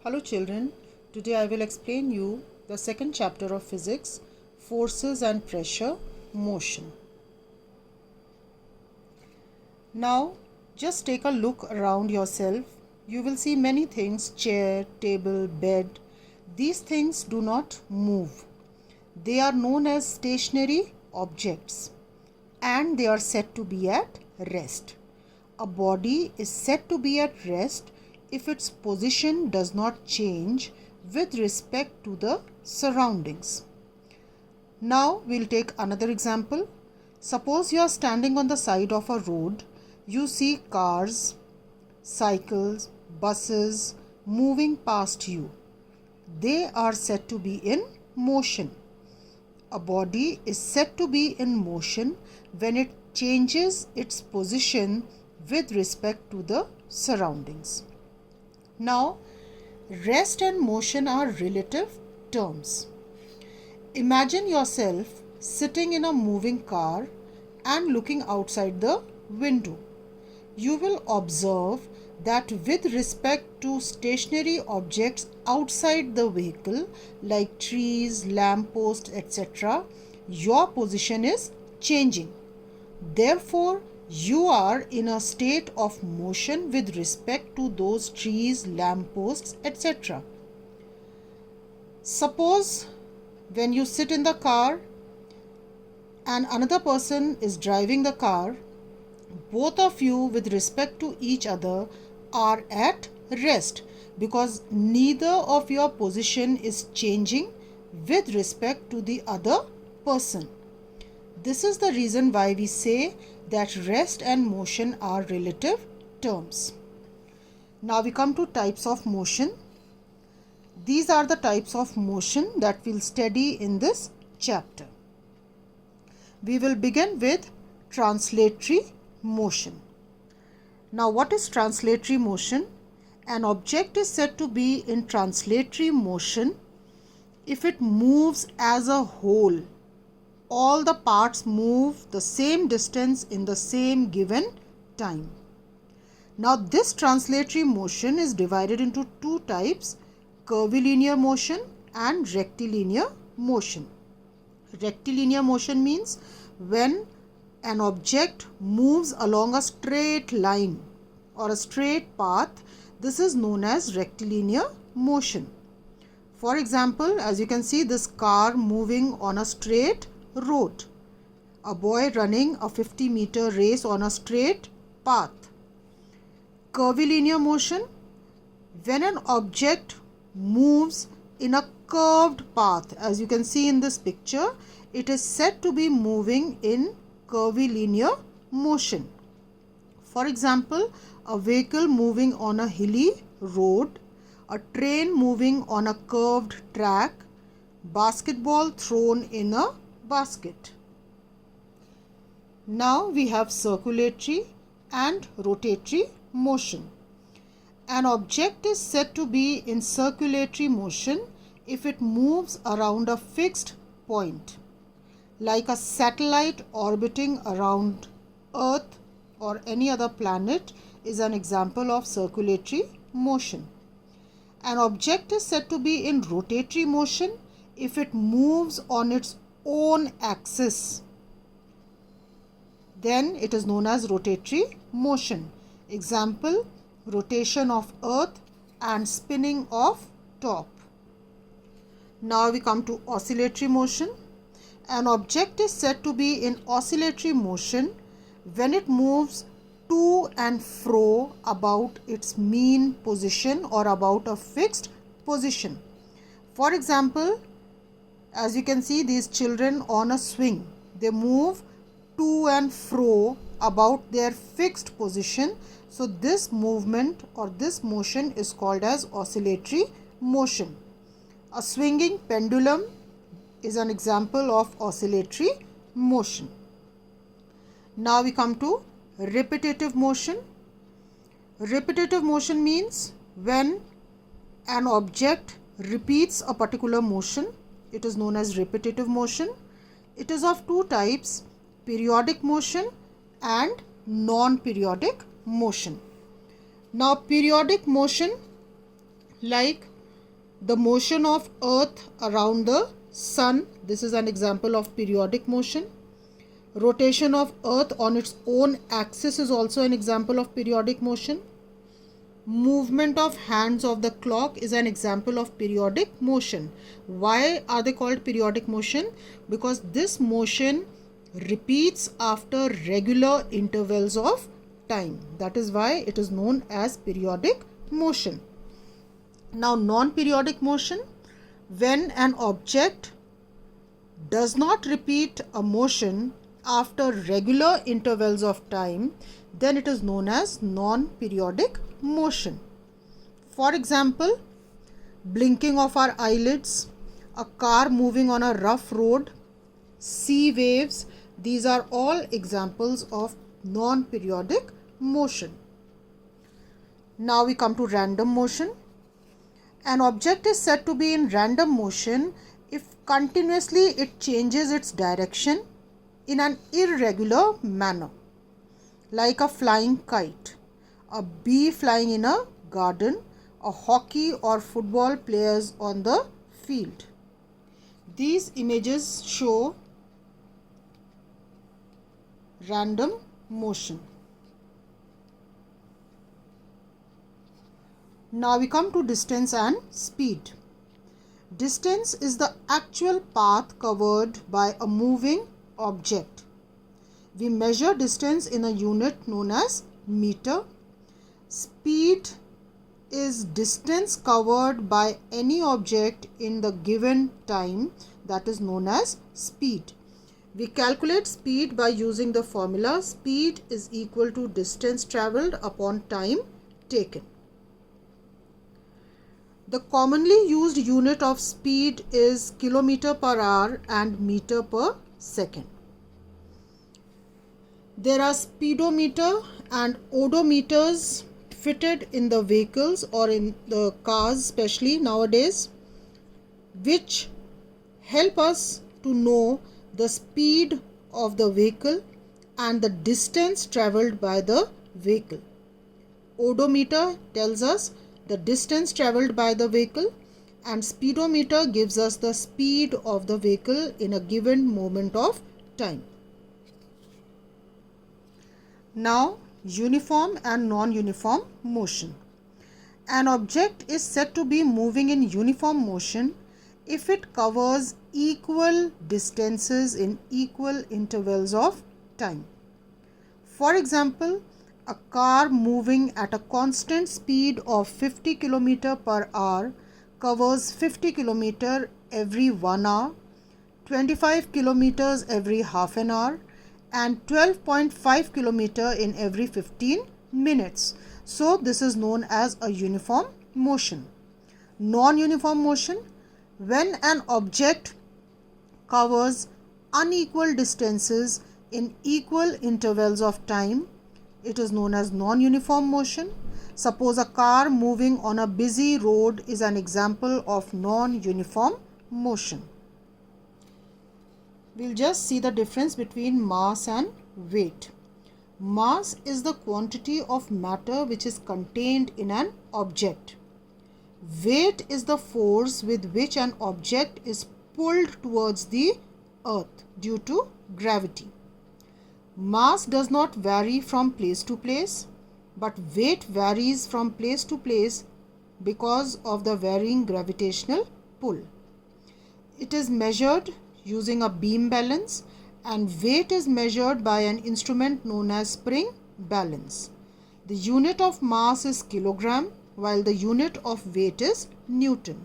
Hello children, today I will explain you the second chapter of physics, forces and pressure, motion. Now just take a look around yourself. You will see many things, chair, table, bed. These things do not move. They are known as stationary objects and they are said to be at rest. A body is said to be at rest if its position does not change with respect to the surroundings. Now we'll take another example. Suppose you are standing on the side of a road. You see cars, cycles, buses moving past you. They are said to be in motion. A body is said to be in motion when it changes its position with respect to the surroundings. Now, rest and motion are relative terms. Imagine yourself sitting in a moving car and looking outside the window. You will observe that with respect to stationary objects outside the vehicle like trees, lampposts, etc., your position is changing. Therefore, you are in a state of motion with respect to those trees, lampposts, etc. Suppose when you sit in the car and another person is driving the car, both of you with respect to each other are at rest because neither of your position is changing with respect to the other person. This is the reason why we say that rest and motion are relative terms. Now we come to types of motion. These are the types of motion that we'll study in this chapter. We will begin with translatory motion. Now what is translatory motion? An object is said to be in translatory motion if it moves as a whole. All the parts move the same distance in the same given time. Now this translatory motion is divided into two types, curvilinear motion and rectilinear motion. Rectilinear motion means when an object moves along a straight line or a straight path, this is known as rectilinear motion. For example, as you can see, this car moving on a straight road, a boy running a 50-meter race on a straight path. Curvilinear motion, when an object moves in a curved path, as you can see in this picture, it is said to be moving in curvilinear motion. For example, a vehicle moving on a hilly road, a train moving on a curved track, basketball thrown in a basket. Now we have circulatory and rotatory motion. An object is said to be in circulatory motion if it moves around a fixed point, like a satellite orbiting around Earth or any other planet is an example of circulatory motion. An object is said to be in rotatory motion if it moves on its own axis. Then it is known as rotatory motion. Example, rotation of Earth and spinning of top. Now we come to oscillatory motion. An object is said to be in oscillatory motion when it moves to and fro about its mean position or about a fixed position. For example, as you can see, these children on a swing, they move to and fro about their fixed position. So this movement or this motion is called as oscillatory motion. A swinging pendulum is an example of oscillatory motion. Now we come to repetitive motion. Repetitive motion means when an object repeats a particular motion. It is known as repetitive motion. It is of two types, periodic motion and non-periodic motion. Now periodic motion, like The motion of Earth around the Sun, this is an example of periodic motion. Rotation of Earth on its own axis is also an example of periodic motion. Movement of hands of the clock is an example of periodic motion. Why are they called periodic motion? Because this motion repeats after regular intervals of time. That is why it is known as periodic motion. Now, non-periodic motion, when an object does not repeat a motion after regular intervals of time, then it is known as non-periodic motion. For example, blinking of our eyelids, a car moving on a rough road, sea waves, these are all examples of non-periodic motion. Now we come to random motion. An object is said to be in random motion if continuously it changes its direction in an irregular manner, like a flying kite, a bee flying in a garden, a hockey or football players on the field. These images show random motion. Now we come to distance and speed. Distance is the actual path covered by a moving object. We measure distance in a unit known as meter. Speed is distance covered by any object in the given time, that is known as speed. We calculate speed by using the formula speed is equal to distance travelled upon time taken. The commonly used unit of speed is kilometer per hour and meter per second. There are speedometer and odometers fitted in the vehicles or in the cars especially nowadays, which help us to know the speed of the vehicle and the distance travelled by the vehicle. Odometer tells us the distance travelled by the vehicle and speedometer gives us the speed of the vehicle in a given moment of time. Now, uniform and non-uniform motion. An object is said to be moving in uniform motion if it covers equal distances in equal intervals of time. For example, a car moving at a constant speed of 50 km per hour covers 50 km every 1 hour, 25 km every half an hour and 12.5 km in every 15 minutes. So this is known as a uniform motion. Non-uniform motion, when an object covers unequal distances in equal intervals of time, it is known as non-uniform motion. Suppose a car moving on a busy road is an example of non-uniform motion. We'll just see the difference between mass and weight. Mass is the quantity of matter which is contained in an object. Weight is the force with which an object is pulled towards the earth due to gravity. Mass does not vary from place to place, but weight varies from place to place because of the varying gravitational pull. It is measured using a beam balance and weight is measured by an instrument known as spring balance. The unit of mass is kilogram while the unit of weight is Newton.